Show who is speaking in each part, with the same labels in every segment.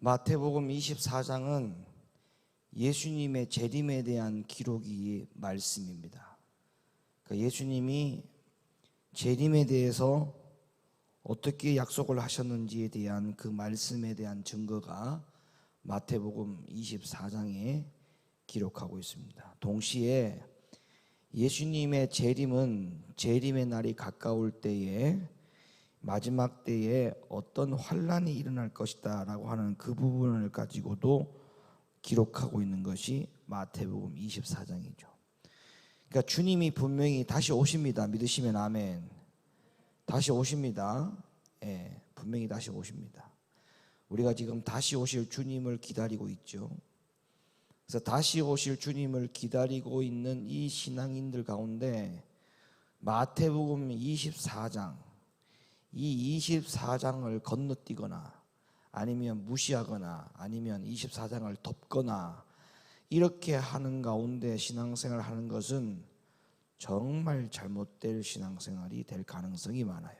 Speaker 1: 마태복음 24장은 예수님의 재림에 대한 기록이 말씀입니다. 그러니까 예수님이 재림에 대해서 어떻게 약속을 하셨는지에 대한 그 말씀에 대한 증거가 마태복음 24장에 기록하고 있습니다. 동시에 예수님의 재림은 재림의 날이 가까울 때에 마지막 때에 어떤 환란이 일어날 것이다 라고 하는 그 부분을 가지고도 기록하고 있는 것이 마태복음 24장이죠. 그러니까 주님이 분명히 다시 오십니다. 믿으시면 아멘. 다시 오십니다. 예, 분명히 다시 오십니다. 우리가 지금 다시 오실 주님을 기다리고 있죠. 그래서 다시 오실 주님을 기다리고 있는 이 신앙인들 가운데 마태복음 24장, 이 24장을 건너뛰거나 아니면 무시하거나 아니면 24장을 덮거나 이렇게 하는 가운데 신앙생활을 하는 것은 정말 잘못될 신앙생활이 될 가능성이 많아요.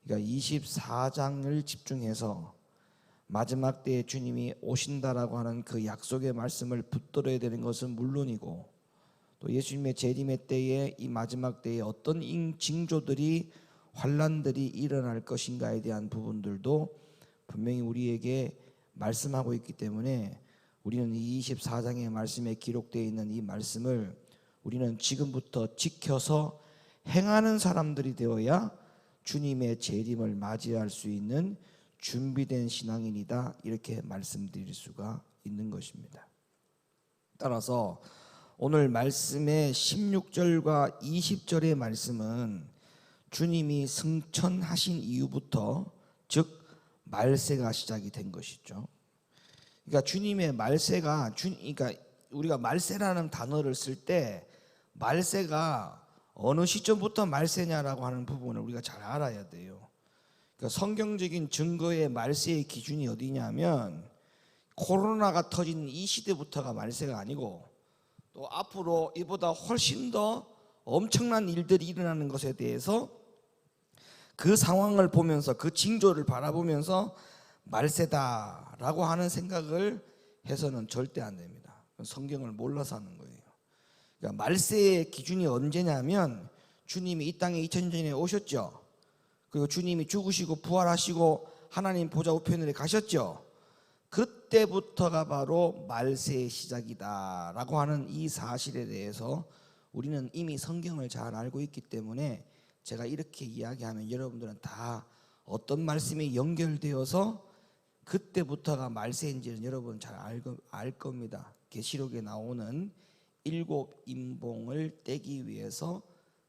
Speaker 1: 그러니까 24장을 집중해서 마지막 때에 주님이 오신다라고 하는 그 약속의 말씀을 붙들어야 되는 것은 물론이고, 또 예수님의 재림의 때에 이 마지막 때에 어떤 징조들이 환란들이 일어날 것인가에 대한 부분들도 분명히 우리에게 말씀하고 있기 때문에 우리는 이 24장의 말씀에 기록되어 있는 이 말씀을 우리는 지금부터 지켜서 행하는 사람들이 되어야 주님의 재림을 맞이할 수 있는 준비된 신앙인이다, 이렇게 말씀드릴 수가 있는 것입니다. 따라서 오늘 말씀의 16절과 20절의 말씀은 주님이 승천하신 이후부터, 즉 말세가 시작이 된 것이죠. 그러니까 주님의 말세가 그러니까 우리가 말세라는 단어를 쓸 때 말세가 어느 시점부터 말세냐라고 하는 부분을 우리가 잘 알아야 돼요. 그러니까 성경적인 증거의 말세의 기준이 어디냐면 코로나가 터진 이 시대부터가 말세가 아니고, 또 앞으로 이보다 훨씬 더 엄청난 일들이 일어나는 것에 대해서 그 상황을 보면서 그 징조를 바라보면서 말세다라고 하는 생각을 해서는 절대 안 됩니다. 성경을 몰라서 하는 거예요. 그러니까 말세의 기준이 언제냐면 주님이 이 땅에 2000년 전에 오셨죠. 그리고 주님이 죽으시고 부활하시고 하나님 보좌 우편으로 가셨죠. 그때부터가 바로 말세의 시작이다라고 하는 이 사실에 대해서 우리는 이미 성경을 잘 알고 있기 때문에 제가 이렇게 이야기하면 여러분들은 다 어떤 말씀이 연결되어서 그때부터가 말세인지는 여러분 잘 알 겁니다. 계시록에 나오는 7 임봉을 떼기 위해서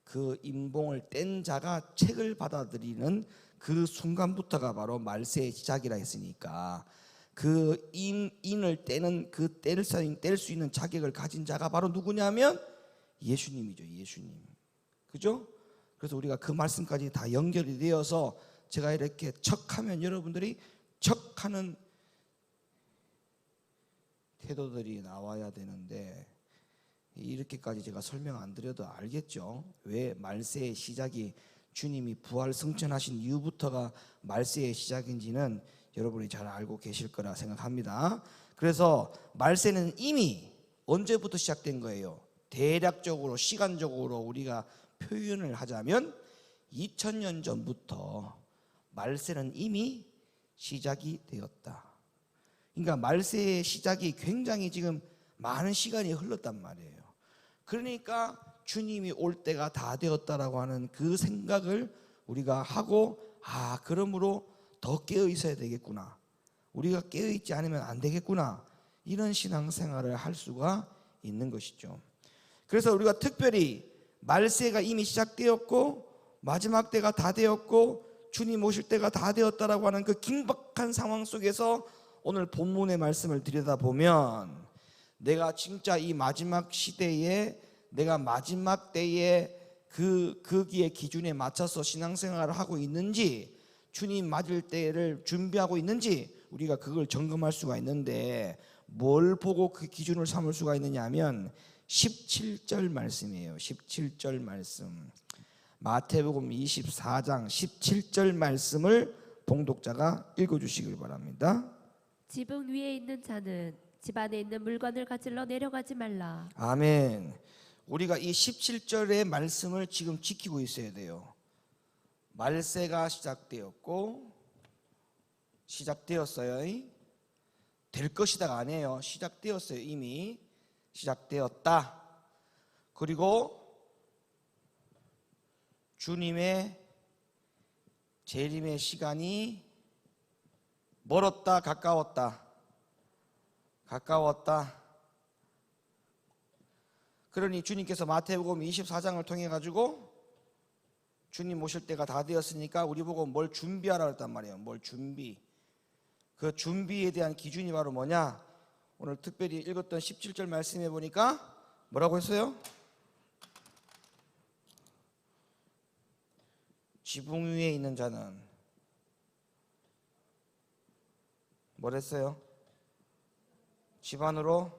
Speaker 1: 그 임봉을 뗀 자가 책을 받아들이는 그 순간부터가 바로 말세의 시작이라 했으니까, 그 인을 떼는 그 뗄 수 있는 자격을 가진 자가 바로 누구냐면 예수님이죠. 예수님. 그죠? 그래서 우리가 그 말씀까지 다 연결이 되어서 제가 이렇게 척하면 여러분들이 척하는 태도들이 나와야 되는데, 이렇게까지 제가 설명 안 드려도 알겠죠? 왜 말세의 시작이 주님이 부활 승천하신 이후부터가 말세의 시작인지는 여러분이 잘 알고 계실 거라 생각합니다. 그래서 말세는 이미 언제부터 시작된 거예요? 대략적으로 시간적으로 우리가 표현을 하자면 2000년 전부터 말세는 이미 시작이 되었다. 그러니까 말세의 시작이 굉장히 지금 많은 시간이 흘렀단 말이에요. 그러니까 주님이 올 때가 다 되었다라고 하는 그 생각을 우리가 하고, 그러므로 더 깨어 있어야 되겠구나, 우리가 깨어 있지 않으면 안 되겠구나, 이런 신앙생활을 할 수가 있는 것이죠. 그래서 우리가 특별히 말세가 이미 시작되었고 마지막 때가 다 되었고 주님 오실 때가 다 되었다라고 하는 그 긴박한 상황 속에서 오늘 본문의 말씀을 들여다보면, 내가 진짜 이 마지막 시대에, 내가 마지막 때에 거기에 기준에 맞춰서 신앙생활을 하고 있는지, 주님 맞을 때를 준비하고 있는지 우리가 그걸 점검할 수가 있는데, 뭘 보고 그 기준을 삼을 수가 있느냐 하면 17절 말씀이에요. 17절 말씀, 마태복음 24장 17절 말씀을 봉독자가 읽어주시길 바랍니다.
Speaker 2: 지붕 위에 있는 자는 집 안에 있는 물건을 가질러 내려가지 말라.
Speaker 1: 아멘. 우리가 이 17절의 말씀을 지금 지키고 있어야 돼요. 말세가 시작되었어요. 될 것이다가 아니에요. 시작되었어요. 이미 시작되었다. 그리고 주님의 재림의 시간이 멀었다, 가까웠다. 그러니 주님께서 마태복음 24장을 통해 가지고 주님 오실 때가 다 되었으니까 우리 보고 뭘 준비하라 그랬단 말이에요. 뭘 준비. 그 준비에 대한 기준이 바로 뭐냐? 오늘 특별히 읽었던 17절 말씀해 보니까 뭐라고 했어요? 지붕 위에 있는 자는 뭐랬어요? 집 안으로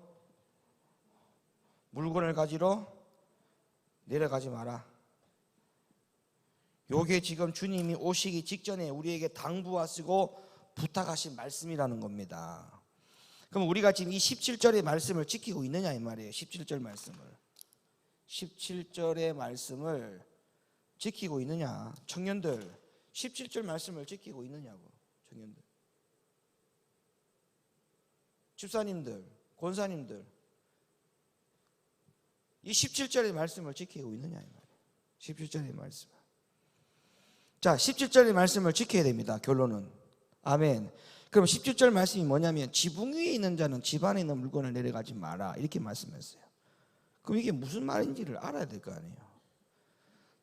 Speaker 1: 물건을 가지러 내려가지 마라. 요게 지금 주님이 오시기 직전에 우리에게 당부하시고 부탁하신 말씀이라는 겁니다. 그럼 우리가 지금 이 17절의 말씀을 지키고 있느냐 이 말이에요. 17절의 말씀을 지키고 있느냐. 청년들 17절 말씀을 지키고 있느냐고. 청년들, 집사님들, 권사님들 이 17절의 말씀을 지키고 있느냐 이 말이에요. 17절의 말씀. 자, 17절의 말씀을 지켜야 됩니다. 결론은. 아멘. 그럼 17절 말씀이 뭐냐면 지붕 위에 있는 자는 집 안에 있는 물건을 내려가지 마라 이렇게 말씀했어요. 그럼 이게 무슨 말인지를 알아야 될 거 아니에요.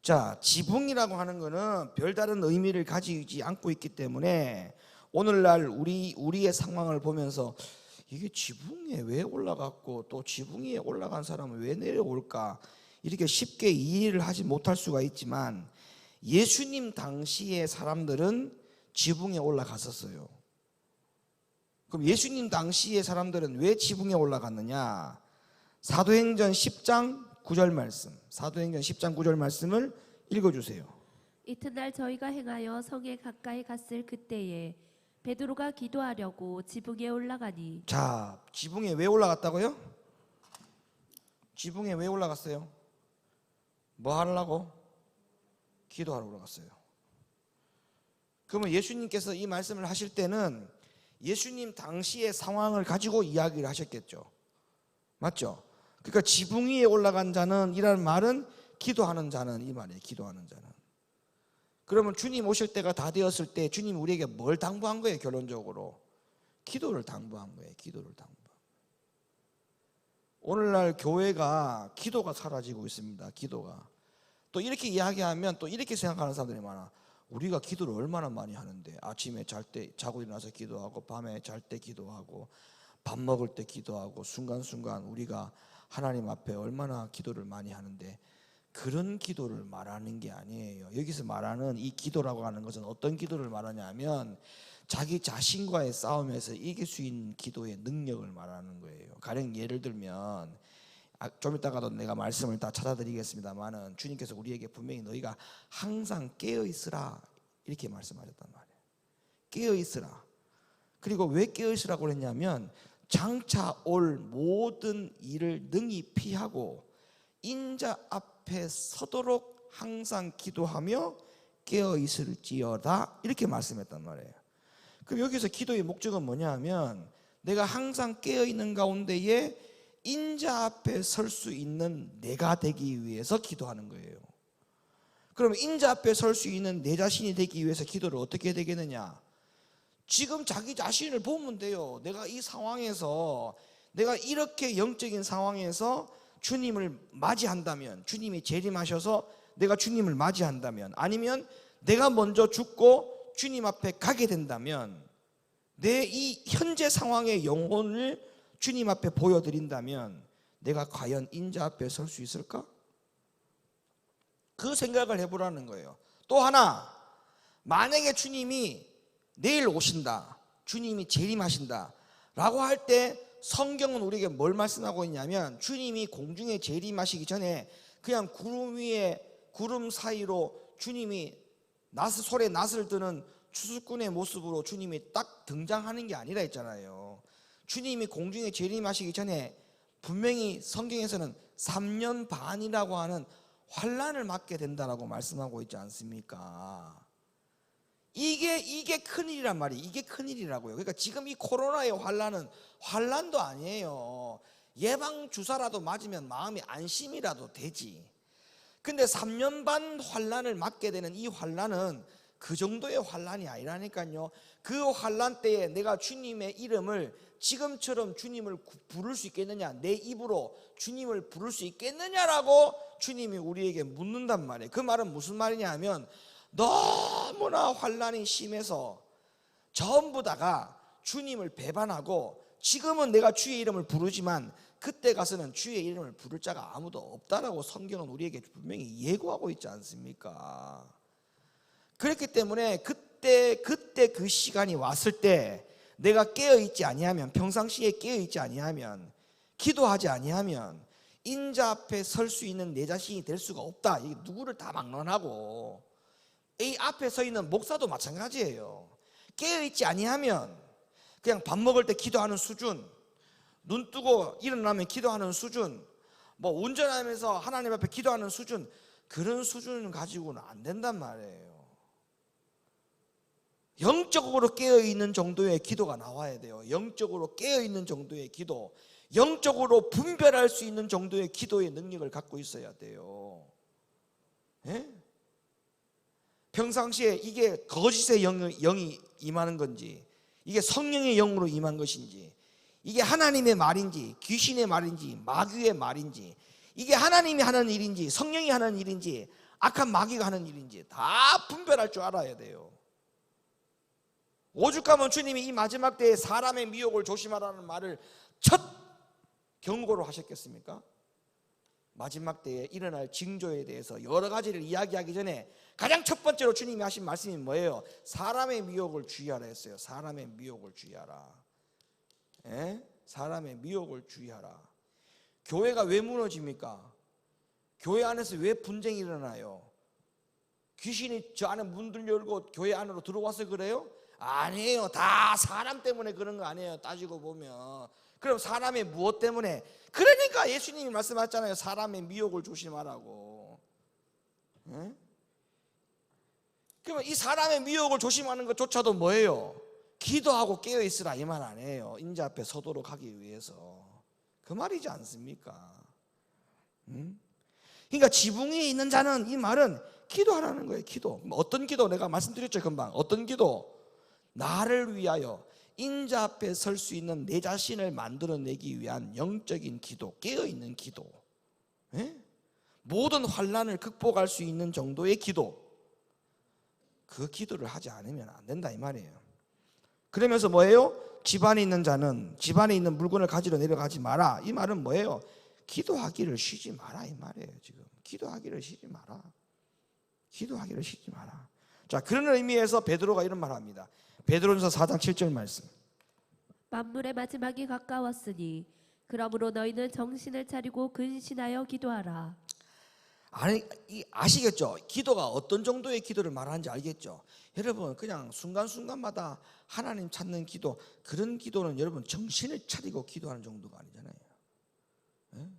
Speaker 1: 자, 지붕이라고 하는 거는 별다른 의미를 가지지 않고 있기 때문에 오늘날 우리의 상황을 보면서 이게 지붕에 왜 올라갔고 또 지붕 위에 올라간 사람은 왜 내려올까 이렇게 쉽게 이해를 하지 못할 수가 있지만 예수님 당시의 사람들은 지붕에 올라갔었어요. 그럼 예수님 당시의 사람들은 왜 지붕에 올라갔느냐? 사도행전 10장 9절 말씀, 사도행전 10장 9절 말씀을 읽어주세요.
Speaker 2: 이튿날 저희가 행하여 성에 가까이 갔을 그때에 베드로가 기도하려고 지붕에 올라가니.
Speaker 1: 자, 지붕에 왜 올라갔다고요? 지붕에 왜 올라갔어요? 뭐 하려고? 기도하러 올라갔어요. 그러면 예수님께서 이 말씀을 하실 때는 예수님 당시의 상황을 가지고 이야기를 하셨겠죠. 맞죠? 그러니까 지붕 위에 올라간 자는 이라는 말은 기도하는 자는 이 말이에요. 기도하는 자는. 그러면 주님 오실 때가 다 되었을 때 주님 우리에게 뭘 당부한 거예요? 결론적으로 기도를 당부한 거예요. 기도를 당부. 오늘날 교회가 기도가 사라지고 있습니다. 기도가. 또 이렇게 이야기하면 또 이렇게 생각하는 사람들이 많아. 우리가 기도를 얼마나 많이 하는데 아침에 잘 때 자고 일어나서 기도하고 밤에 잘 때 기도하고 밥 먹을 때 기도하고 순간순간 우리가 하나님 앞에 얼마나 기도를 많이 하는데 그런 기도를 말하는 게 아니에요. 여기서 말하는 이 기도라고 하는 것은 어떤 기도를 말하냐면 자기 자신과의 싸움에서 이길 수 있는 기도의 능력을 말하는 거예요. 가령 예를 들면 좀 이따가도 내가 말씀을 다 찾아드리겠습니다만은 주님께서 우리에게 분명히 너희가 항상 깨어있으라 이렇게 말씀하셨단 말이에요. 깨어있으라. 그리고 왜 깨어있으라고 그랬냐면 장차 올 모든 일을 능히 피하고 인자 앞에 서도록 항상 기도하며 깨어있을지어다 이렇게 말씀했단 말이에요. 그럼 여기서 기도의 목적은 뭐냐 하면 내가 항상 깨어있는 가운데에 인자 앞에 설 수 있는 내가 되기 위해서 기도하는 거예요. 그럼 인자 앞에 설 수 있는 내 자신이 되기 위해서 기도를 어떻게 해야 되겠느냐? 지금 자기 자신을 보면 돼요. 내가 이 상황에서 내가 이렇게 영적인 상황에서 주님을 맞이한다면, 주님이 재림하셔서 내가 주님을 맞이한다면, 아니면 내가 먼저 죽고 주님 앞에 가게 된다면 내 이 현재 상황의 영혼을 주님 앞에 보여드린다면 내가 과연 인자 앞에 설 수 있을까? 그 생각을 해보라는 거예요. 또 하나, 만약에 주님이 내일 오신다, 주님이 재림하신다 라고 할 때 성경은 우리에게 뭘 말씀하고 있냐면 주님이 공중에 재림하시기 전에 그냥 구름 위에 구름 사이로 주님이 솔에 낫을 드는 추수꾼의 모습으로 주님이 딱 등장하는 게 아니라 했잖아요. 주님이 공중에 재림하시기 전에 분명히 성경에서는 3년 반이라고 하는 환난을 맞게 된다라고 말씀하고 있지 않습니까? 이게 큰일이란 말이에요. 이게 큰일이라고요. 그러니까 지금 이 코로나의 환난은 환난도 아니에요. 예방 주사라도 맞으면 마음이 안심이라도 되지. 근데 3년 반 환난을 맞게 되는 이 환난은 그 정도의 환난이 아니라니까요. 그 환난 때에 내가 주님의 이름을 지금처럼 주님을 부를 수 있겠느냐, 내 입으로 주님을 부를 수 있겠느냐라고 주님이 우리에게 묻는단 말이에요. 그 말은 무슨 말이냐 하면, 너무나 환난이 심해서 전부 다가 주님을 배반하고 지금은 내가 주의 이름을 부르지만 그때 가서는 주의 이름을 부를 자가 아무도 없다라고 성경은 우리에게 분명히 예고하고 있지 않습니까? 그렇기 때문에 그때 그 시간이 왔을 때 내가 깨어있지 아니하면, 평상시에 깨어있지 아니하면, 기도하지 아니하면 인자 앞에 설 수 있는 내 자신이 될 수가 없다. 이게 누구를 다 막론하고, 이 앞에 서 있는 목사도 마찬가지예요. 깨어있지 아니하면 그냥 밥 먹을 때 기도하는 수준, 눈 뜨고 일어나면 기도하는 수준, 뭐 운전하면서 하나님 앞에 기도하는 수준, 그런 수준을 가지고는 안 된단 말이에요. 영적으로 깨어있는 정도의 기도가 나와야 돼요. 영적으로 깨어있는 정도의 기도, 영적으로 분별할 수 있는 정도의 기도의 능력을 갖고 있어야 돼요. 예? 평상시에 이게 거짓의 영이 임하는 건지, 이게 성령의 영으로 임한 것인지, 이게 하나님의 말인지 귀신의 말인지 마귀의 말인지, 이게 하나님이 하는 일인지 성령이 하는 일인지 악한 마귀가 하는 일인지 다 분별할 줄 알아야 돼요. 오죽하면 주님이 이 마지막 때에 사람의 미혹을 조심하라는 말을 첫 경고로 하셨겠습니까? 마지막 때에 일어날 징조에 대해서 여러 가지를 이야기하기 전에 가장 첫 번째로 주님이 하신 말씀이 뭐예요? 사람의 미혹을 주의하라 했어요. 사람의 미혹을 주의하라. 예? 사람의 미혹을 주의하라. 교회가 왜 무너집니까? 교회 안에서 왜 분쟁이 일어나요? 귀신이 저 안에 문들 열고 교회 안으로 들어와서 그래요? 아니에요. 다 사람 때문에 그런 거 아니에요. 따지고 보면. 그럼 사람의 무엇 때문에? 그러니까 예수님이 말씀하셨잖아요. 사람의 미혹을 조심하라고. 예? 그러면 이 사람의 미혹을 조심하는 것조차도 뭐예요? 기도하고 깨어있으라 이 말 아니에요. 인자 앞에 서도록 하기 위해서. 그 말이지 않습니까? 그러니까 지붕 위에 있는 자는, 이 말은 기도하라는 거예요. 기도. 어떤 기도? 내가 말씀드렸죠 금방. 어떤 기도? 나를 위하여 인자 앞에 설 수 있는 내 자신을 만들어내기 위한 영적인 기도, 깨어있는 기도. 예? 모든 환난을 극복할 수 있는 정도의 기도. 그 기도를 하지 않으면 안 된다 이 말이에요. 그러면서 뭐예요? 집안에 있는 자는 집안에 있는 물건을 가지러 내려가지 마라. 이 말은 뭐예요? 기도하기를 쉬지 마라 이 말이에요. 지금 기도하기를 쉬지 마라. 기도하기를 쉬지 마라. 자, 그런 의미에서 베드로가 이런 말을 합니다. 베드로전서 4장 7절 말씀.
Speaker 2: 만물의 마지막이 가까웠으니 그러므로 너희는 정신을 차리고 근신하여 기도하라.
Speaker 1: 아니, 아시겠죠? 기도가 어떤 정도의 기도를 말하는지 알겠죠? 여러분, 그냥 순간순간마다 하나님 찾는 기도, 그런 기도는 여러분 정신을 차리고 기도하는 정도가 아니잖아요. 네?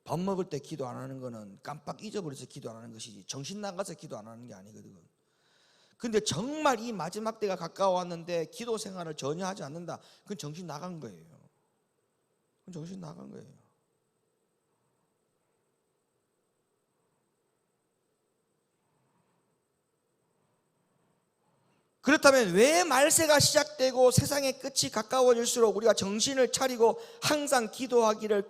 Speaker 1: 밥 먹을 때 기도 안 하는 거는 깜빡 잊어버려서 기도 안 하는 것이지, 정신 나가서 기도 안 하는 게 아니거든. 근데 정말 이 마지막 때가 가까워왔는데 기도 생활을 전혀 하지 않는다, 그건 정신 나간 거예요. 그건 정신 나간 거예요. 그렇다면 왜 말세가 시작되고 세상의 끝이 가까워질수록 우리가 정신을 차리고 항상 기도하기를,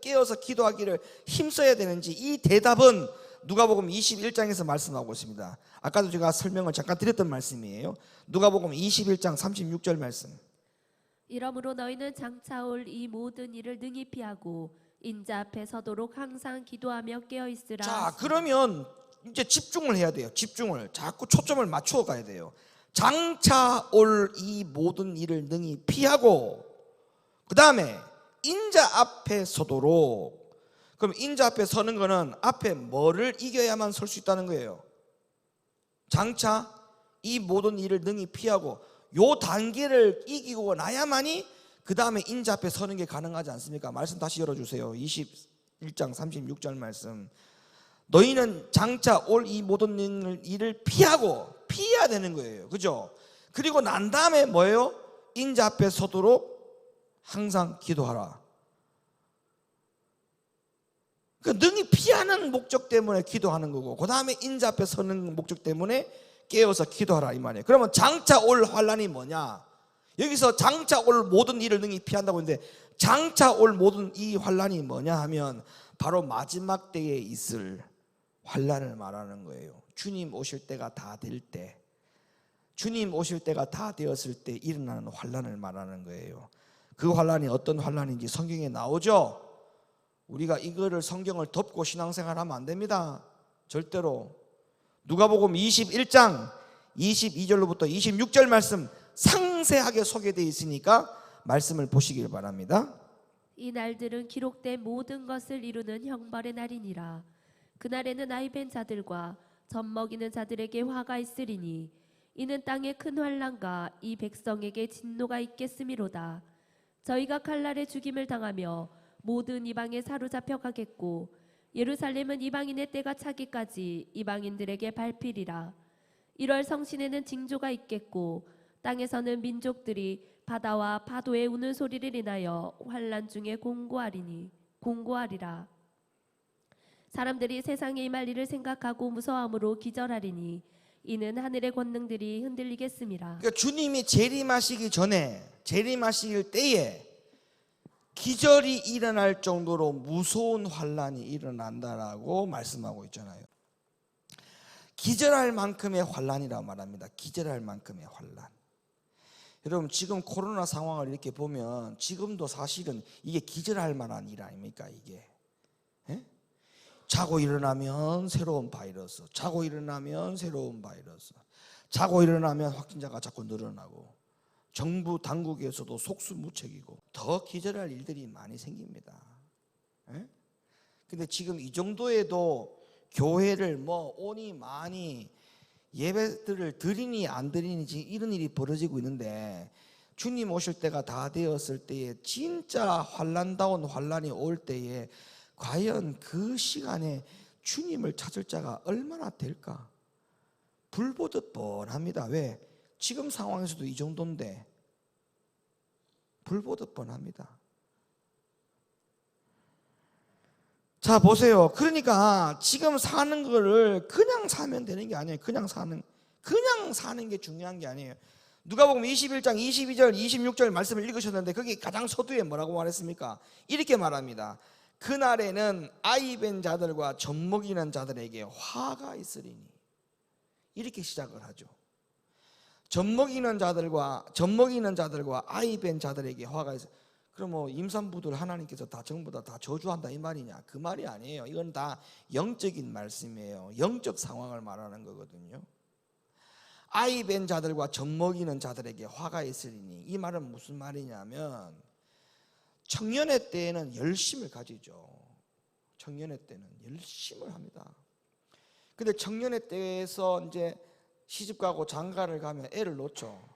Speaker 1: 깨어서 기도하기를 힘써야 되는지, 이 대답은 누가복음 21장에서 말씀하고 있습니다. 아까도 제가 설명을 잠깐 드렸던 말씀이에요. 누가복음 21장 36절 말씀.
Speaker 2: 이러므로 너희는 장차 올 이 모든 일을 능히 피하고 인자 앞에 서도록 항상 기도하며 깨어있으라.
Speaker 1: 자, 그러면 이제 집중을 해야 돼요. 집중을 자꾸 초점을 맞추어 가야 돼요. 장차 올 이 모든 일을 능히 피하고, 그 다음에 인자 앞에 서도록. 그럼 인자 앞에 서는 거는 앞에 뭐를 이겨야만 설 수 있다는 거예요? 장차 이 모든 일을 능히 피하고, 요 단계를 이기고 나야만이 그 다음에 인자 앞에 서는 게 가능하지 않습니까? 말씀 다시 열어주세요. 21장 36절 말씀. 너희는 장차 올 이 모든 일을 피해야 되는 거예요. 그죠? 그리고 난 다음에 뭐예요? 인자 앞에 서도록 항상 기도하라. 그 능히 피하는 목적 때문에 기도하는 거고, 그 다음에 인자 앞에 서는 목적 때문에 깨어서 기도하라 이 말이에요. 그러면 장차 올 환란이 뭐냐? 여기서 장차 올 모든 일을 능히 피한다고 했는데, 장차 올 모든 이 환란이 뭐냐 하면 바로 마지막 때에 있을 환란을 말하는 거예요. 주님 오실 때가 다 될 때, 주님 오실 때가 다 되었을 때 일어나는 환란을 말하는 거예요. 그 환란이 어떤 환란인지 성경에 나오죠. 우리가 이거를 성경을 덮고 신앙생활하면 안 됩니다. 절대로. 누가복음 21장 22절로부터 26절 말씀 상세하게 소개되어 있으니까 말씀을 보시길 바랍니다.
Speaker 2: 이 날들은 기록된 모든 것을 이루는 형벌의 날이니라. 그날에는 아이벤 자들과 젖먹이는 자들에게 화가 있으리니 이는 땅에 큰 환난과 이 백성에게 진노가 있겠음이로다. 저희가 칼날에 죽임을 당하며 모든 이방에 사로잡혀 가겠고 예루살렘은 이방인의 때가 차기까지 이방인들에게 밟히리라. 1월 성신에는 징조가 있겠고 땅에서는 민족들이 바다와 파도의 우는 소리를 인하여 환난 중에 공고하리라. 사람들이 세상에 임할 일을 생각하고 무서움으로 기절하리니 이는 하늘의 권능들이 흔들리겠음이라.
Speaker 1: 그러니까 주님이 재림하시기 전에, 재림하실 때에 기절이 일어날 정도로 무서운 환란이 일어난다라고 말씀하고 있잖아요. 기절할 만큼의 환란이라고 말합니다. 기절할 만큼의 환란. 여러분, 지금 코로나 상황을 이렇게 보면 지금도 사실은 이게 기절할 만한 일 아닙니까? 이게 자고 일어나면 새로운 바이러스, 자고 일어나면 새로운 바이러스, 자고 일어나면 확진자가 자꾸 늘어나고, 정부 당국에서도 속수무책이고 더 기절할 일들이 많이 생깁니다. 근데 지금 이 정도에도 교회를 뭐 오니 많이 예배들을 드리니 안 드리니 지금 이런 일이 벌어지고 있는데, 주님 오실 때가 다 되었을 때에 진짜 환난다운 환난이 올 때에 과연 그 시간에 주님을 찾을 자가 얼마나 될까? 불보듯 뻔합니다. 왜? 지금 상황에서도 이 정도인데 불보듯 뻔합니다. 자, 보세요. 그러니까 지금 사는 거를 그냥 사면 되는 게 아니에요. 그냥 사는 게 중요한 게 아니에요. 누가복음 21장 22절 26절 말씀을 읽으셨는데 거기 가장 서두에 뭐라고 말했습니까? 이렇게 말합니다. 그날에는 아이벤 자들과 젖먹이는 자들에게 화가 있으리니. 이렇게 시작을 하죠. 젖먹이는 자들과 아이벤 자들에게 화가 있어. 그럼 뭐 임산부들 하나님께서 다 전부 다 저주한다 이 말이냐? 그 말이 아니에요. 이건 다 영적인 말씀이에요. 영적 상황을 말하는 거거든요. 아이벤 자들과 젖먹이는 자들에게 화가 있으리니, 이 말은 무슨 말이냐면 청년의 때에는 열심을 가지죠. 청년의 때는 열심을 합니다. 근데 청년의 때에서 이제 시집가고 장가를 가면 애를 놓죠.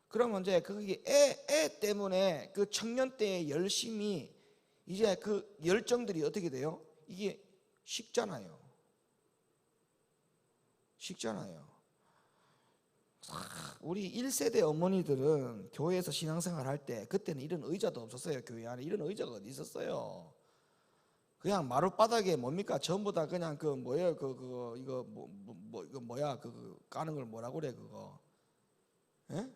Speaker 1: 그러면 이제 그게 애 때문에 그 청년 때의 열심이 이제 그 열정들이 어떻게 돼요? 이게 식잖아요. 우리 1세대 어머니들은 교회에서 신앙생활 할 때 그때는 이런 의자도 없었어요. 교회 안에 이런 의자가 어디 있었어요? 그냥 마룻바닥에 뭡니까? 전부 다 그냥 그 뭐예요? 이거 뭐야? 그 까는 걸 뭐라고 그래 그거? 예?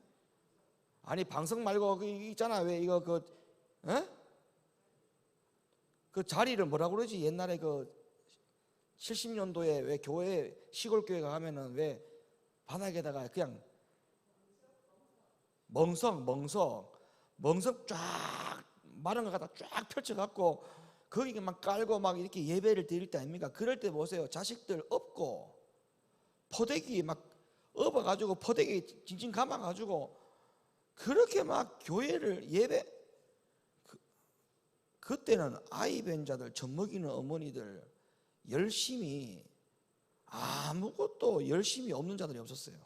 Speaker 1: 아니 방석 말고 그 있잖아. 왜 이거 그 자리를 뭐라고 그러지? 옛날에 그 70년도에 왜 교회 시골 교회가 가면은 왜 바닥에다가 그냥 멍석 쫙 마른 거 갖다 쫙 펼쳐갖고 거기만 깔고 막 이렇게 예배를 드릴 때 아닙니까? 그럴 때 보세요. 자식들 업고 포대기 막 업어가지고 포대기 징징 감아가지고 그렇게 막 교회를 예배. 그때는 아이벤 자들, 젖먹이는 어머니들 열심히, 아무것도 열심히 없는 자들이 없었어요.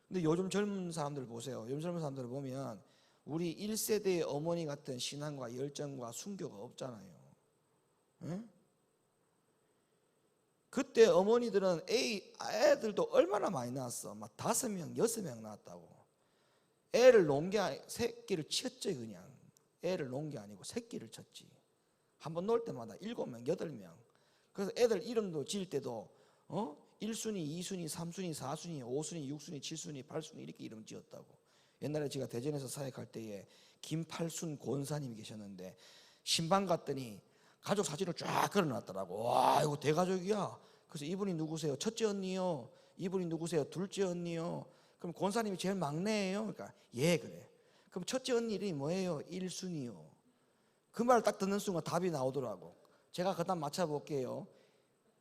Speaker 1: 근데 요즘 젊은 사람들 보세요. 요즘 젊은 사람들을 보면 우리 1세대의 어머니 같은 신앙과 열정과 순교가 없잖아요. 응? 그때 어머니들은 애들도 얼마나 많이 낳았어. 막 5명, 6명 낳았다고. 애를 놓은 게 새끼를 치었지. 그냥 애를 놓은 게 아니고 새끼를 쳤지. 한번 놓을 때마다 7명, 8명. 그래서 애들 이름도 지을 때도 1순위, 2순위, 3순위, 4순위, 5순위, 6순위, 7순위, 8순위 이렇게 이름 지었다고. 옛날에 제가 대전에서 사역할 때에 김팔순 권사님이 계셨는데 신방 갔더니 가족 사진을 쫙 걸어놨더라고. 와, 이거 대가족이야. 그래서 이분이 누구세요? 첫째 언니요. 이분이 누구세요? 둘째 언니요. 그럼 권사님이 제일 막내예요. 그러니까 예, 그래. 그럼 첫째 언니 이름이 뭐예요? 1순위요. 그 말 딱 듣는 순간 답이 나오더라고. 제가 그다음 맞춰볼게요.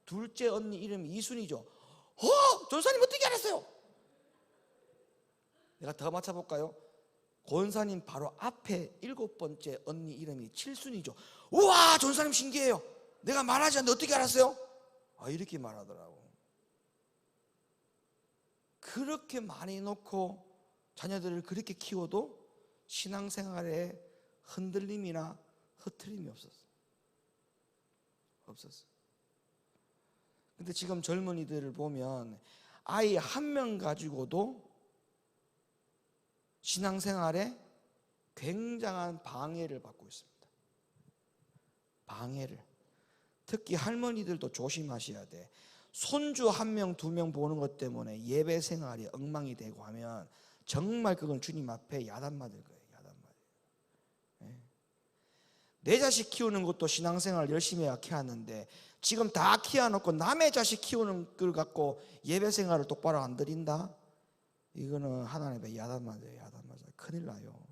Speaker 1: 둘째 언니 이름이 2순위죠. 전사님 어떻게 알았어요? 내가 더 맞춰볼까요? 권사님 바로 앞에 7번째 언니 이름이 7순위죠. 우와, 전사님 신기해요. 내가 말하지 않는데 어떻게 알았어요? 이렇게 말하더라고. 그렇게 많이 놓고 자녀들을 그렇게 키워도 신앙생활에 흔들림이나 흐트림이 없었어. 근데 지금 젊은이들을 보면 아이 한 명 가지고도 신앙생활에 굉장한 방해를 받고 있습니다. 방해를. 특히 할머니들도 조심하셔야 돼. 손주 1명, 2명 보는 것 때문에 예배 생활이 엉망이 되고 하면 정말 그건 주님 앞에 야단 맞을 거예요. 야단 맞아요. 내 자식 키우는 것도 신앙생활 열심히 해야 키웠는데 지금 다 키워놓고 남의 자식 키우는 걸 갖고 예배 생활을 똑바로 안 드린다? 이거는 하나님의 야단 맞아요. 야단 맞아요. 큰일 나요.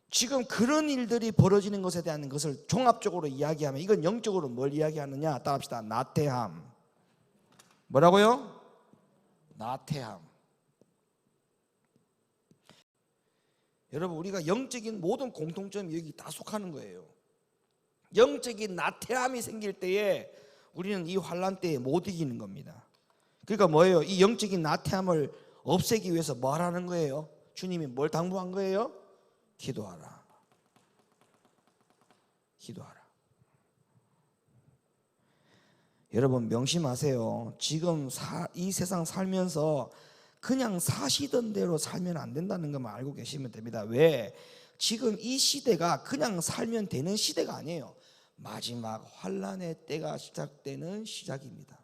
Speaker 1: 지금 그런 일들이 벌어지는 것에 대한 것을 종합적으로 이야기하면 이건 영적으로 뭘 이야기하느냐? 따라합시다. 나태함. 뭐라고요? 나태함. 여러분, 우리가 영적인 모든 공통점이 여기 다 속하는 거예요. 영적인 나태함이 생길 때에 우리는 이 환난 때에 못 이기는 겁니다. 그러니까 뭐예요? 이 영적인 나태함을 없애기 위해서 뭘 하는 거예요? 주님이 뭘 당부한 거예요? 기도하라. 기도하라. 여러분 명심하세요. 지금 이 세상 살면서 그냥 사시던 대로 살면 안 된다는 것만 알고 계시면 됩니다. 왜? 지금 이 시대가 그냥 살면 되는 시대가 아니에요. 마지막 환난의 때가 시작되는 시작입니다.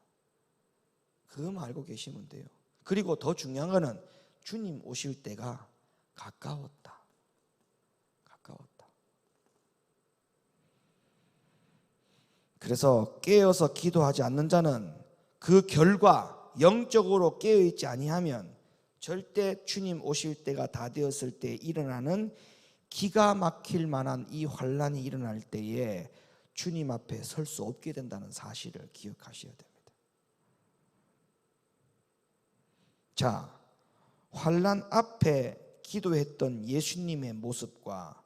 Speaker 1: 그것만 알고 계시면 돼요. 그리고 더 중요한 거는 주님 오실 때가 가까웠다. 가까웠다. 그래서 깨어서 기도하지 않는 자는 그 결과 영적으로 깨어있지 아니하면 절대 주님 오실 때가 다 되었을 때 일어나는 기가 막힐 만한 이 환난이 일어날 때에 주님 앞에 설 수 없게 된다는 사실을 기억하셔야 됩니다. 자, 환난 앞에 기도했던 예수님의 모습과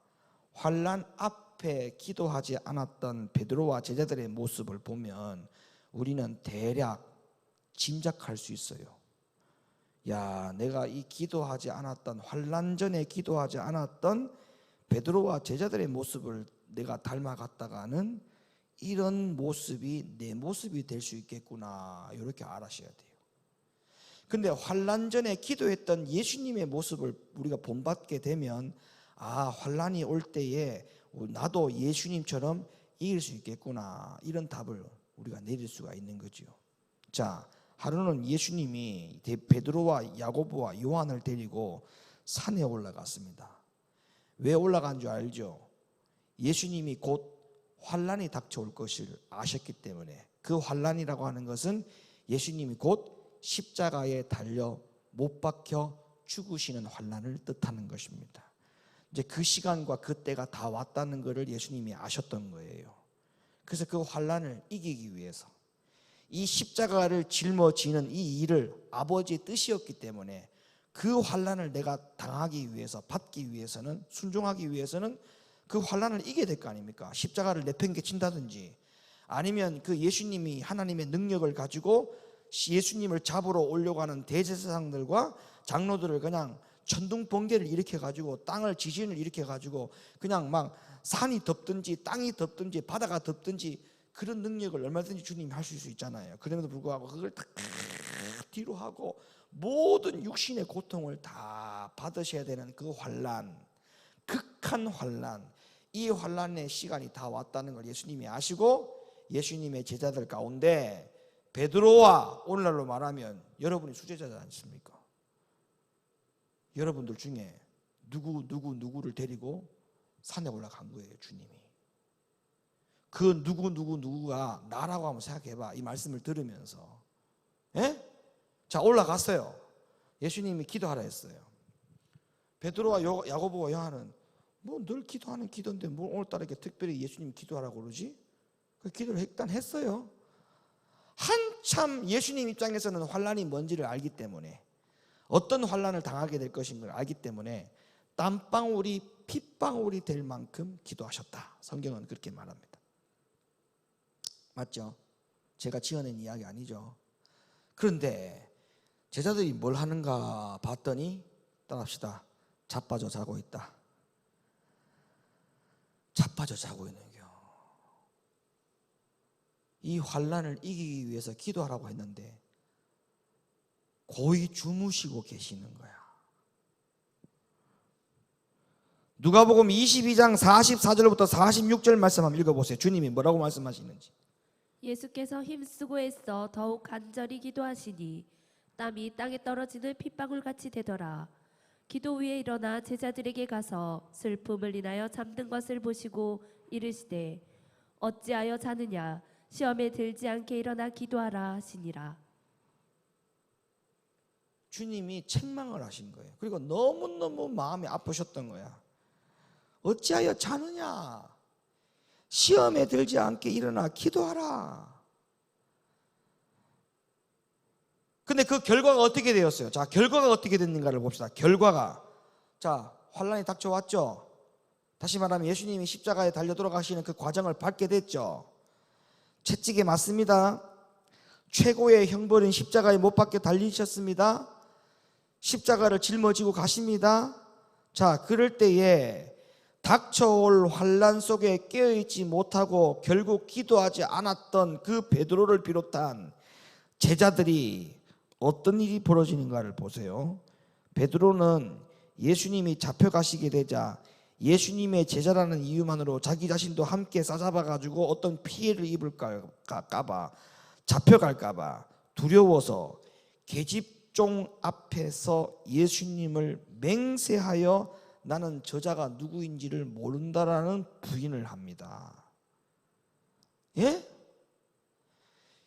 Speaker 1: 환난 앞에 기도하지 않았던 베드로와 제자들의 모습을 보면 우리는 대략 짐작할 수 있어요. 야, 내가 이 기도하지 않았던 환난 전에 기도하지 않았던 베드로와 제자들의 모습을 내가 닮아갔다가는 이런 모습이 내 모습이 될 수 있겠구나, 이렇게 알아셔야 돼요. 근데 환난 전에 기도했던 예수님의 모습을 우리가 본받게 되면 환난이 올 때에 나도 예수님처럼 이길 수 있겠구나, 이런 답을 우리가 내릴 수가 있는 거죠. 자, 하루는 예수님이 베드로와 야고보와 요한을 데리고 산에 올라갔습니다. 왜 올라간 줄 알죠? 예수님이 곧 환난이 닥쳐올 것을 아셨기 때문에. 그 환난이라고 하는 것은 예수님이 곧 십자가에 달려 못 박혀 죽으시는 환난을 뜻하는 것입니다. 이제 그 시간과 그 때가 다 왔다는 것을 예수님이 아셨던 거예요. 그래서 그 환난을 이기기 위해서 이 십자가를 짊어지는 이 일을 아버지의 뜻이었기 때문에 그 환난을 내가 당하기 위해서, 받기 위해서는, 순종하기 위해서는 그 환난을 이겨야 될 거 아닙니까? 십자가를 내팽개친다든지 아니면 그 예수님이 하나님의 능력을 가지고 예수님을 잡으러 오려고 하는 대제사장들과 장로들을 그냥 천둥번개를 일으켜 가지고 땅을 지진을 일으켜 가지고 그냥 막 산이 덮든지 땅이 덮든지 바다가 덮든지 그런 능력을 얼마든지 주님이 하실 수 있잖아요. 그럼에도 불구하고 그걸 다 뒤로 하고 모든 육신의 고통을 다 받으셔야 되는 그 환난, 극한 환난, 이 환난의 시간이 다 왔다는 걸 예수님이 아시고 예수님의 제자들 가운데 베드로와 오늘날로 말하면 여러분이 수제자지 않습니까? 여러분들 중에 누구를 데리고 산에 올라간 거예요, 주님이. 그 누구가 나라고 한번 생각해봐. 이 말씀을 들으면서. 예? 자, 올라갔어요. 예수님이 기도하라 했어요. 베드로와 야고보와 요한은 뭐 늘 기도하는 기도인데 뭐 오늘따라 이렇게 특별히 예수님 기도하라고 그러지? 그 기도를 일단 했어요. 한참 예수님 입장에서는 환난이 뭔지를 알기 때문에, 어떤 환난을 당하게 될 것인 걸 알기 때문에 땀방울이 핏방울이 될 만큼 기도하셨다. 성경은 그렇게 말합니다. 맞죠? 제가 지어낸 이야기 아니죠. 그런데 제자들이 뭘 하는가 봤더니, 따라합시다. 자빠져 자고 있다. 자빠져 자고 있는 겨. 이 환난을 이기기 위해서 기도하라고 했는데 고이 주무시고 계시는 거야. 누가복음 22장 44절부터 46절 말씀 한번 읽어보세요. 주님이 뭐라고 말씀하시는지.
Speaker 2: 예수께서 힘쓰고 애써 더욱 간절히 기도하시니 땀이 땅에 떨어지는 핏방울같이 되더라. 기도 위에 일어나 제자들에게 가서 슬픔을 인하여 잠든 것을 보시고 이르시되 어찌하여 자느냐, 시험에 들지 않게 일어나 기도하라 하시니라.
Speaker 1: 주님이 책망을 하신 거예요. 그리고 너무너무 마음이 아프셨던 거야. 어찌하여 자느냐, 시험에 들지 않게 일어나 기도하라. 근데 그 결과가 어떻게 되었어요? 자, 결과가 어떻게 됐는가를 봅시다. 결과가, 자, 환난이 닥쳐왔죠. 다시 말하면 예수님이 십자가에 달려 돌아가시는 그 과정을 밟게 됐죠. 채찍에 맞습니다. 최고의 형벌인 십자가에 못 박혀 달리셨습니다. 십자가를 짊어지고 가십니다. 자, 그럴 때에 닥쳐올 환난 속에 깨어있지 못하고 결국 기도하지 않았던 그 베드로를 비롯한 제자들이 어떤 일이 벌어지는가를 보세요. 베드로는 예수님이 잡혀가시게 되자 예수님의 제자라는 이유만으로 자기 자신도 함께 싸잡아가지고 어떤 피해를 입을까봐, 잡혀갈까봐 두려워서 계집종 앞에서 예수님을 맹세하여 나는 저자가 누구인지를 모른다라는 부인을 합니다. 예?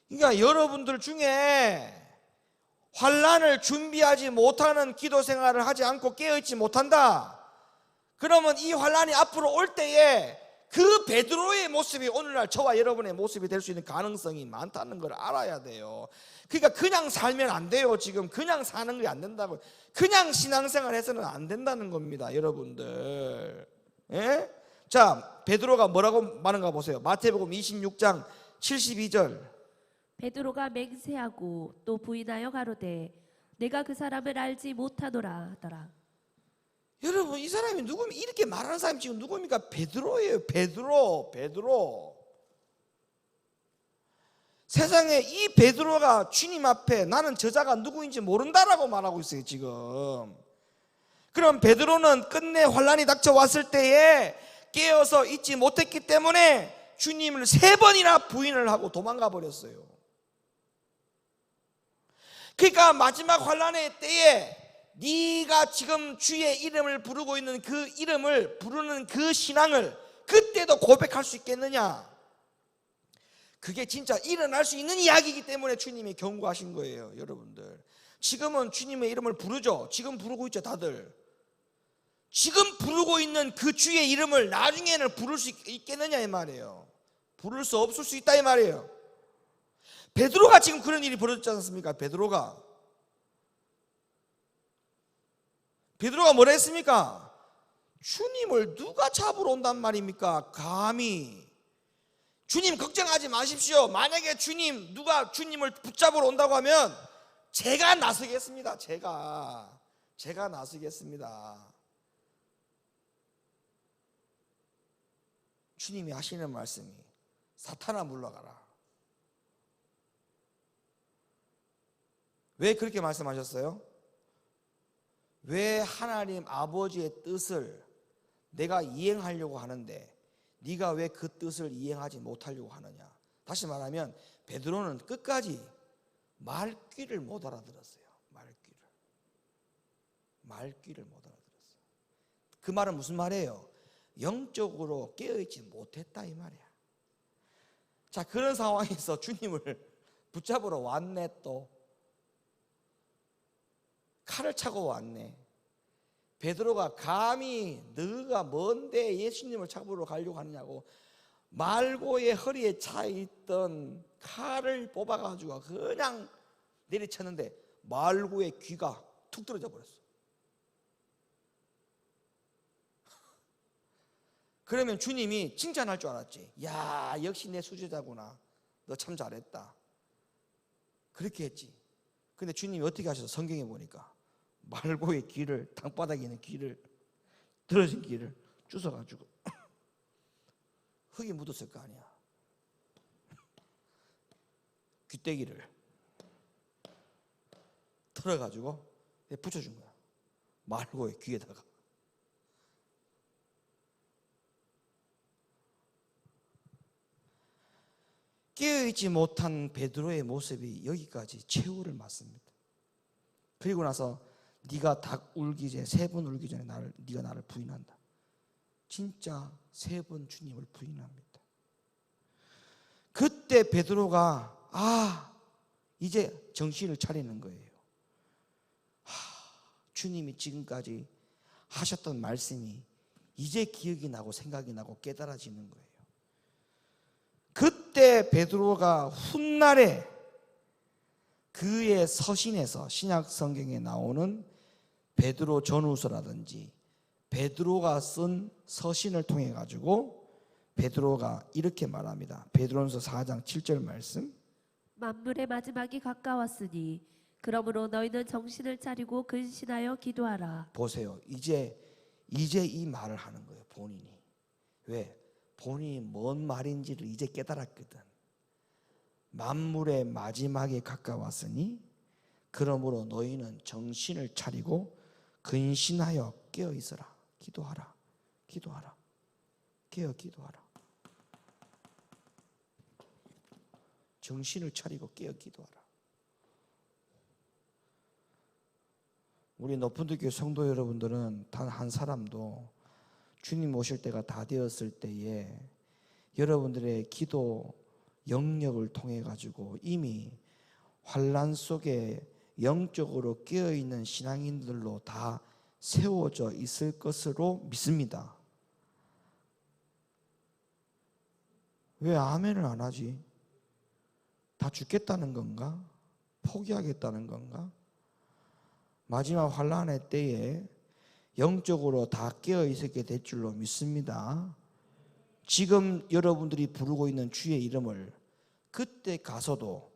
Speaker 1: 그러니까 여러분들 중에 환난을 준비하지 못하는 기도 생활을 하지 않고 깨어있지 못한다. 그러면 이 환난이 앞으로 올 때에 그 베드로의 모습이 오늘날 저와 여러분의 모습이 될 수 있는 가능성이 많다는 걸 알아야 돼요. 그러니까 그냥 살면 안 돼요. 지금 그냥 사는 게 안 된다고. 그냥 신앙생활 해서는 안 된다는 겁니다, 여러분들. 예? 자, 베드로가 뭐라고 말하는가 보세요. 마태복음 26장 72절.
Speaker 2: 베드로가 맹세하고 또 부인하여 가로되 내가 그 사람을 알지 못하노라 하더라.
Speaker 1: 여러분, 이 사람이 누굽니까? 이렇게 말하는 사람이 지금 누굽니까? 베드로예요. 베드로. 세상에 이 베드로가 주님 앞에 나는 저자가 누구인지 모른다라고 말하고 있어요, 지금. 그럼 베드로는 끝내 환난이 닥쳐왔을 때에 깨어서 있지 못했기 때문에 주님을 3번이나 부인을 하고 도망가 버렸어요. 그러니까 마지막 환난의 때에 네가 지금 주의 이름을 부르고 있는 그 이름을 부르는 그 신앙을 그때도 고백할 수 있겠느냐? 그게 진짜 일어날 수 있는 이야기이기 때문에 주님이 경고하신 거예요, 여러분들. 지금은 주님의 이름을 부르죠. 지금 부르고 있죠, 다들. 지금 부르고 있는 그 주의 이름을 나중에는 부를 수 있겠느냐 이 말이에요. 부를 수 없을 수 있다 이 말이에요. 베드로가 지금 그런 일이 벌어졌지 않습니까? 베드로가 뭐라 했습니까? 주님을 누가 잡으러 온단 말입니까? 감히 주님 걱정하지 마십시오. 만약에 누가 주님을 붙잡으러 온다고 하면 제가 나서겠습니다. 제가 나서겠습니다. 주님이 하시는 말씀이 사탄아 물러가라. 왜 그렇게 말씀하셨어요? 왜 하나님 아버지의 뜻을 내가 이행하려고 하는데 네가 왜 그 뜻을 이행하지 못하려고 하느냐? 다시 말하면 베드로는 끝까지 말귀를 못 알아들었어요. 말귀를 못 알아들었어요. 그 말은 무슨 말이에요? 영적으로 깨어있지 못했다 이 말이야. 자, 그런 상황에서 주님을 붙잡으러 왔네. 또 칼을 차고 왔네. 베드로가 감히 너가 뭔데 예수님을 잡으러 가려고 하느냐고 말고의 허리에 차있던 칼을 뽑아가지고 그냥 내리쳤는데 말고의 귀가 툭 떨어져 버렸어. 그러면 주님이 칭찬할 줄 알았지. 야, 역시 내 수제자구나. 너 참 잘했다. 그렇게 했지. 근데 주님이 어떻게 하셔서 성경에 보니까 말고의 귀를, 땅바닥에 있는 귀를, 떨어진 귀를 주워가지고 흙이 묻었을 거 아니야. 귀때기를 털어가지고 붙여준 거야. 말고의 귀에다가. 깨어있지 못한 베드로의 모습이 여기까지 최후를 맞습니다. 그리고 나서 네가 닭 울기 전에 3번 울기 전에 네가 나를 부인한다. 진짜 3번 주님을 부인합니다. 그때 베드로가 이제 정신을 차리는 거예요. 주님이 지금까지 하셨던 말씀이 이제 기억이 나고 생각이 나고 깨달아지는 거예요. 그때 베드로가 훗날에 그의 서신에서 신약 성경에 나오는 베드로 전후서라든지 베드로가 쓴 서신을 통해 가지고 베드로가 이렇게 말합니다. 베드로전서 4장 7절 말씀.
Speaker 2: 만물의 마지막이 가까웠으니 그러므로 너희는 정신을 차리고 근신하여 기도하라.
Speaker 1: 보세요. 이제 이 말을 하는 거예요. 본인이. 왜? 본인이 뭔 말인지를 이제 깨달았거든. 만물의 마지막에 가까웠으니 그러므로 너희는 정신을 차리고 근신하여 깨어 있어라. 기도하라. 깨어 기도하라. 정신을 차리고 깨어 기도하라. 우리 높은교회 성도 여러분들은 단 한 사람도 주님 오실 때가 다 되었을 때에 여러분들의 기도 영역을 통해 가지고 이미 환난 속에 영적으로 깨어있는 신앙인들로 다 세워져 있을 것으로 믿습니다. 왜 아멘을 안 하지? 다 죽겠다는 건가? 포기하겠다는 건가? 마지막 환난의 때에 영적으로 다 깨어 있게 될 줄로 믿습니다. 지금 여러분들이 부르고 있는 주의 이름을 그때 가서도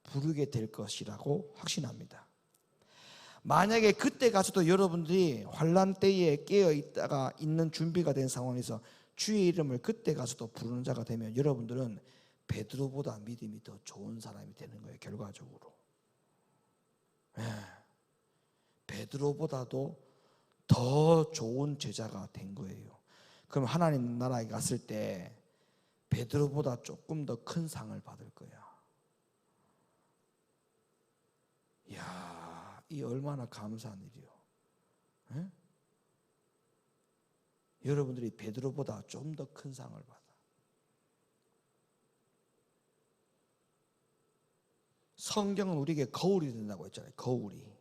Speaker 1: 부르게 될 것이라고 확신합니다. 만약에 그때 가서도 여러분들이 환난 때에 깨어 있다가 있는 준비가 된 상황에서 주의 이름을 그때 가서도 부르는 자가 되면 여러분들은 베드로보다 믿음이 더 좋은 사람이 되는 거예요. 결과적으로. 베드로보다도 더 좋은 제자가 된 거예요. 그럼 하나님 나라에 갔을 때 베드로보다 조금 더 큰 상을 받을 거야. 이야, 이 얼마나 감사한 일이요. 에? 여러분들이 베드로보다 좀 더 큰 상을 받아. 성경은 우리에게 거울이 된다고 했잖아요. 거울이.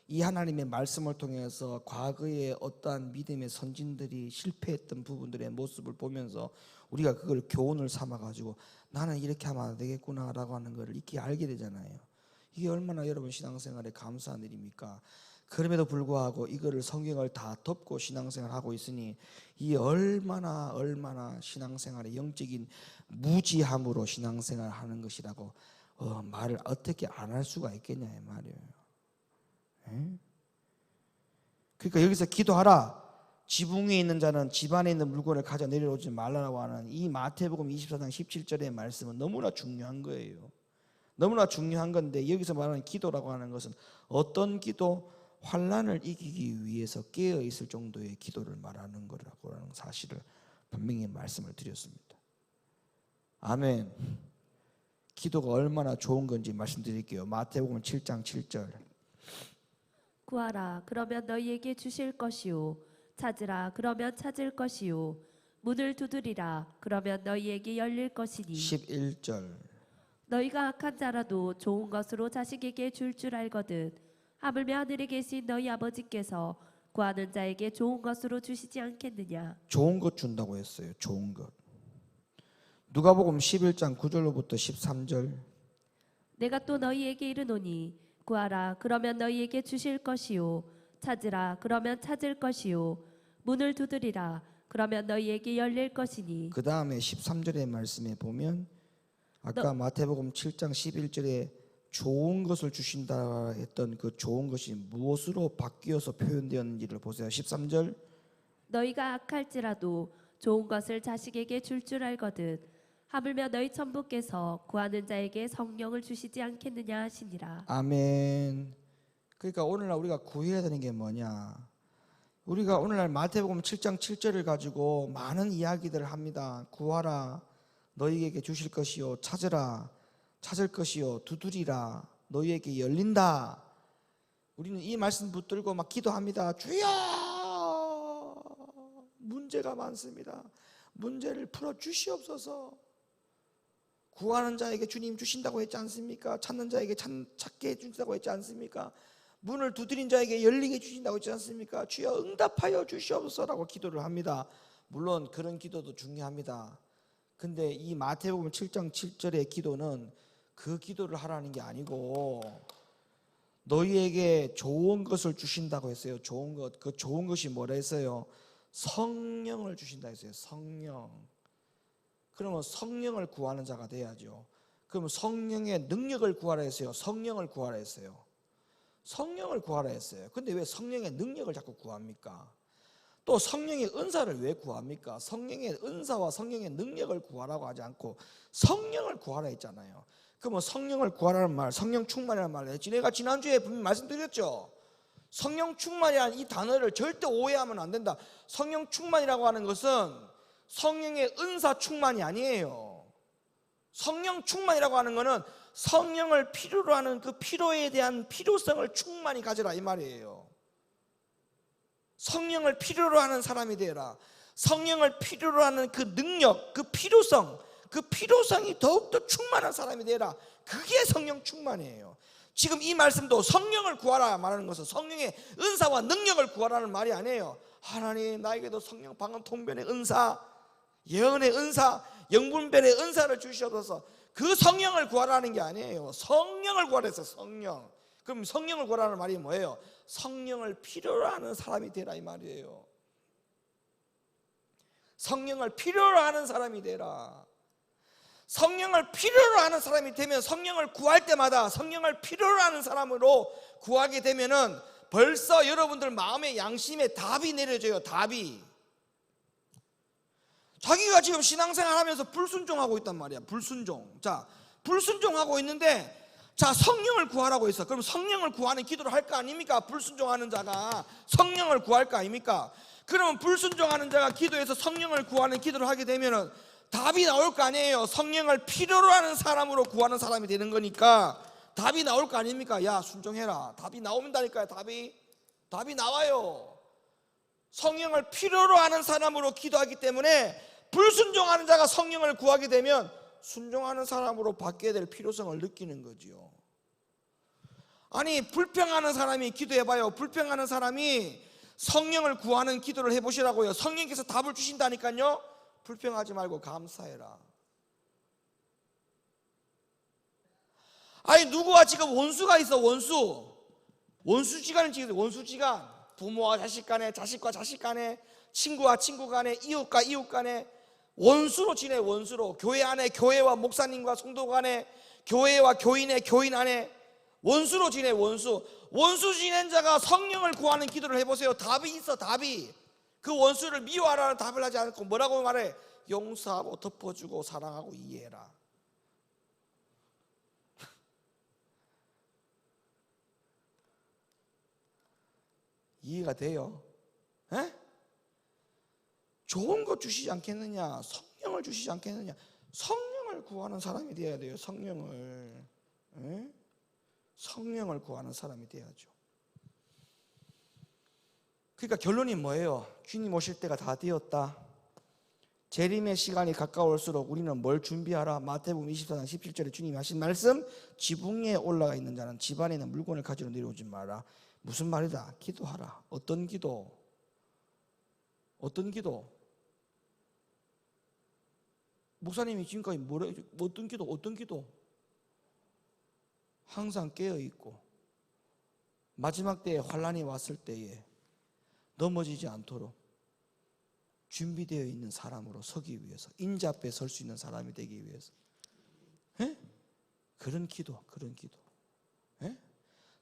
Speaker 1: 이 하나님의 말씀을 통해서 과거의 어떠한 믿음의 선진들이 실패했던 부분들의 모습을 보면서 우리가 그걸 교훈을 삼아가지고 나는 이렇게 하면 안 되겠구나 라고 하는 것을 익히 알게 되잖아요. 이게 얼마나 여러분 신앙생활에 감사한 일입니까? 그럼에도 불구하고 이거를 성경을 다 덮고 신앙생활하고 있으니 이 얼마나 신앙생활의 영적인 무지함으로 신앙생활하는 것이라고 말을 어떻게 안 할 수가 있겠냐 이 말이에요. 에? 그러니까 여기서 기도하라. 지붕에 있는 자는 집안에 있는 물건을 가져 내려오지 말라고 하는 이 마태복음 24장 17절의 말씀은 너무나 중요한 거예요. 너무나 중요한 건데 여기서 말하는 기도라고 하는 것은 어떤 기도? 환난을 이기기 위해서 깨어 있을 정도의 기도를 말하는 거라고 하는 사실을 분명히 말씀을 드렸습니다. 아멘. 기도가 얼마나 좋은 건지 말씀드릴게요. 마태복음 7장 7절.
Speaker 2: 구하라 그러면 너희에게 주실 것이요 찾으라 그러면 찾을 것이요 문을 두드리라 그러면 너희에게 열릴 것이니
Speaker 1: 11절.
Speaker 2: 너희가 악한 자라도 좋은 것으로 자식에게 줄 알거든 하물며 하늘에 계신 너희 아버지께서 구하는 자에게 좋은 것으로 주시지 않겠느냐.
Speaker 1: 좋은 것 준다고 했어요. 좋은 것. 누가복음 11장 9절로부터 13절.
Speaker 2: 내가 또 너희에게 이르노니 구하라 그러면 너희에게 주실 것이요 찾으라 그러면 찾을 것이요 문을 두드리라 그러면 너희에게 열릴 것이니.
Speaker 1: 그 다음에 13절의 말씀에 보면 아까 마태복음 7장 11절에 좋은 것을 주신다 했던 그 좋은 것이 무엇으로 바뀌어서 표현되었는지를 보세요. 13절.
Speaker 2: 너희가 악할지라도 좋은 것을 자식에게 줄 알거든 하물며 너희 천부께서 구하는 자에게 성령을 주시지 않겠느냐 하시니라.
Speaker 1: 아멘. 그러니까 오늘날 우리가 구해야 되는 게 뭐냐? 우리가 오늘날 마태복음 7장 7절을 가지고 많은 이야기들을 합니다. 구하라 너희에게 주실 것이요 찾으라 찾을 것이요 두드리라 너희에게 열린다. 우리는 이 말씀 붙들고 막 기도합니다. 주여 문제가 많습니다. 문제를 풀어 주시옵소서. 구하는 자에게 주님 주신다고 했지 않습니까? 찾는 자에게 찾게 해주신다고 했지 않습니까? 문을 두드린 자에게 열리게 주신다고 했지 않습니까? 주여 응답하여 주시옵소서라고 기도를 합니다. 물론 그런 기도도 중요합니다. 근데 이 마태복음 7장 7절의 기도는 그 기도를 하라는 게 아니고 너희에게 좋은 것을 주신다고 했어요. 좋은 것. 그 좋은 것이 뭐라 했어요? 성령을 주신다 했어요. 성령. 그러면 성령을 구하는 자가 돼야죠. 그러면 성령의 능력을 구하라 했어요. 성령을 구하라 했어요. 성령을 구하라 했어요. 근데 왜 성령의 능력을 자꾸 구합니까? 또 성령의 은사를 왜 구합니까? 성령의 은사와 성령의 능력을 구하라고 하지 않고 성령을 구하라 했잖아요. 그러면 성령을 구하라는 말, 성령 충만이라는 말을 했지. 내가 지난주에 분명히 말씀드렸죠. 성령 충만이라는 이 단어를 절대 오해하면 안 된다. 성령 충만이라고 하는 것은 성령의 은사 충만이 아니에요. 성령 충만이라고 하는 것은 성령을 필요로 하는 그 필요에 대한 필요성을 충만히 가져라 이 말이에요. 성령을 필요로 하는 사람이 되라. 성령을 필요로 하는 그 능력, 그 필요성이 더욱더 충만한 사람이 되라. 그게 성령 충만이에요. 지금 이 말씀도 성령을 구하라 말하는 것은 성령의 은사와 능력을 구하라는 말이 아니에요. 하나님 나에게도 성령 방언 통변의 은사, 예언의 은사, 영분별의 은사를 주시옵소서. 그 성령을 구하라는 게 아니에요. 성령을 구하라 했어요. 성령. 그럼 성령을 구하라는 말이 뭐예요? 성령을 필요로 하는 사람이 되라 이 말이에요. 성령을 필요로 하는 사람이 되라. 성령을 필요로 하는 사람이 되면 성령을 구할 때마다 성령을 필요로 하는 사람으로 구하게 되면은 벌써 여러분들 마음의 양심에 답이 내려져요. 답이. 자기가 지금 신앙생활 하면서 불순종하고 있단 말이야. 불순종. 자, 불순종하고 있는데 자, 성령을 구하라고 했어. 그럼 성령을 구하는 기도를 할 거 아닙니까? 불순종하는 자가 성령을 구할 거 아닙니까? 그러면 불순종하는 자가 기도해서 성령을 구하는 기도를 하게 되면은 답이 나올 거 아니에요. 성령을 필요로 하는 사람으로 구하는 사람이 되는 거니까 답이 나올 거 아닙니까? 야, 순종해라. 답이 나온다니까요. 답이 나와요. 성령을 필요로 하는 사람으로 기도하기 때문에 불순종하는 자가 성령을 구하게 되면 순종하는 사람으로 바뀌어야 될 필요성을 느끼는 거지요. 아니, 불평하는 사람이 기도해봐요. 불평하는 사람이 성령을 구하는 기도를 해보시라고요. 성령께서 답을 주신다니까요. 불평하지 말고 감사해라. 아니, 누구와 지금 원수가 있어. 원수. 원수지간을 지키세요. 원수지간. 부모와 자식 간에, 자식과 자식 간에, 친구와 친구 간에, 이웃과 이웃 간에 원수로 지내. 원수로. 교회 안에 교회와 목사님과 성도 간에, 교회와 교인의 교인 안에 원수로 지내. 원수 지낸 자가 성령을 구하는 기도를 해보세요. 답이 있어. 답이. 그 원수를 미워하라는 답을 하지 않고 뭐라고 말해? 용서하고 덮어주고 사랑하고 이해해라. 이해가 돼요? 에? 좋은 것 주시지 않겠느냐? 성령을 주시지 않겠느냐? 성령을 구하는 사람이 되어야 돼요. 성령을. 에? 성령을 구하는 사람이 돼야죠. 그러니까 결론이 뭐예요? 주님 오실 때가 다 되었다. 재림의 시간이 가까울수록 우리는 뭘 준비하라? 마태복음 24장 17절에 주님이 하신 말씀, 지붕에 올라가 있는 자는 집안에 있는 물건을 가지러 내려오지 마라. 무슨 말이다? 기도하라. 어떤 기도? 어떤 기도? 목사님이 지금까지 뭐래? 어떤 기도? 어떤 기도? 항상 깨어있고 마지막 때에 환난이 왔을 때에 넘어지지 않도록 준비되어 있는 사람으로 서기 위해서, 인자 앞에 설 수 있는 사람이 되기 위해서. 에? 그런 기도. 에?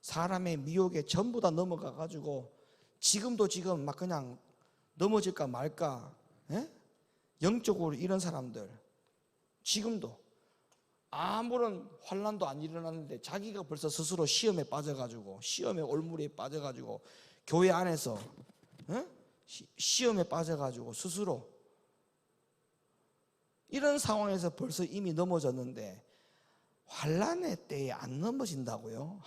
Speaker 1: 사람의 미혹에 전부 다 넘어가가지고 지금도 지금 막 그냥 넘어질까 말까, 에? 영적으로 이런 사람들 지금도 아무런 환난도 안 일어났는데 자기가 벌써 스스로 시험에 빠져가지고, 시험의 올무리에 빠져가지고, 교회 안에서 시험에 빠져가지고 스스로 이런 상황에서 벌써 이미 넘어졌는데 환난의 때에 안 넘어진다고요?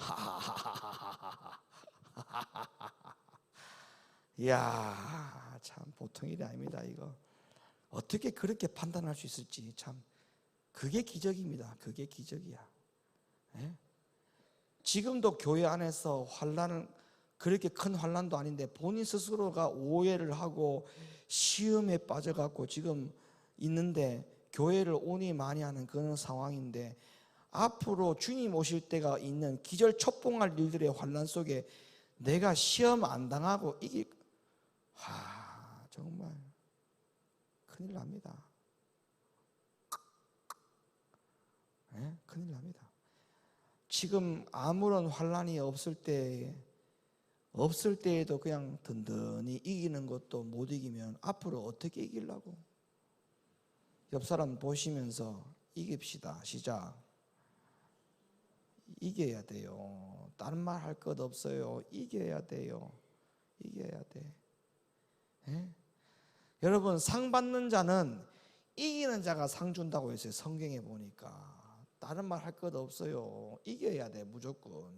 Speaker 1: 이야, 참 보통 일이 아닙니다. 이거 어떻게 그렇게 판단할 수 있을지 참, 그게 기적입니다. 그게 기적이야. 예? 지금도 교회 안에서 환난은 그렇게 큰 환난도 아닌데 본인 스스로가 오해를 하고 시험에 빠져갖고 지금 있는데 교회를 오니 많이 하는 그런 상황인데, 앞으로 주님 오실 때가 있는 기절초봉할 일들의 환난 속에 내가 시험 안 당하고 정말 큰일 납니다. 네? 큰일 납니다. 지금 아무런 환난이 없을 때에도 그냥 든든히 이기는 것도 못 이기면 앞으로 어떻게 이기려고? 옆 사람 보시면서 이깁시다. 시작. 이겨야 돼요. 다른 말 할 것 없어요. 이겨야 돼요. 이겨야 돼. 네? 여러분, 상 받는 자는 이기는 자가 상 준다고 했어요. 성경에 보니까. 다른 말 할 것 없어요. 이겨야 돼. 무조건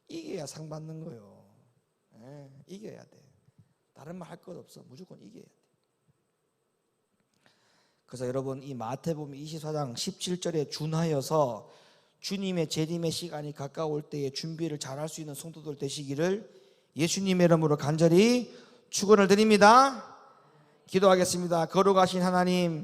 Speaker 1: 이겨야 상 받는 거요. 네, 이겨야 돼. 다른 말 할 것 없어. 무조건 이겨야 돼. 그래서 여러분, 이 마태복음 24장 17절에 준하여서 주님의 재림의 시간이 가까울 때에 준비를 잘할 수 있는 성도들 되시기를 예수님의 이름으로 간절히 축원을 드립니다. 기도하겠습니다. 거룩하신 하나님,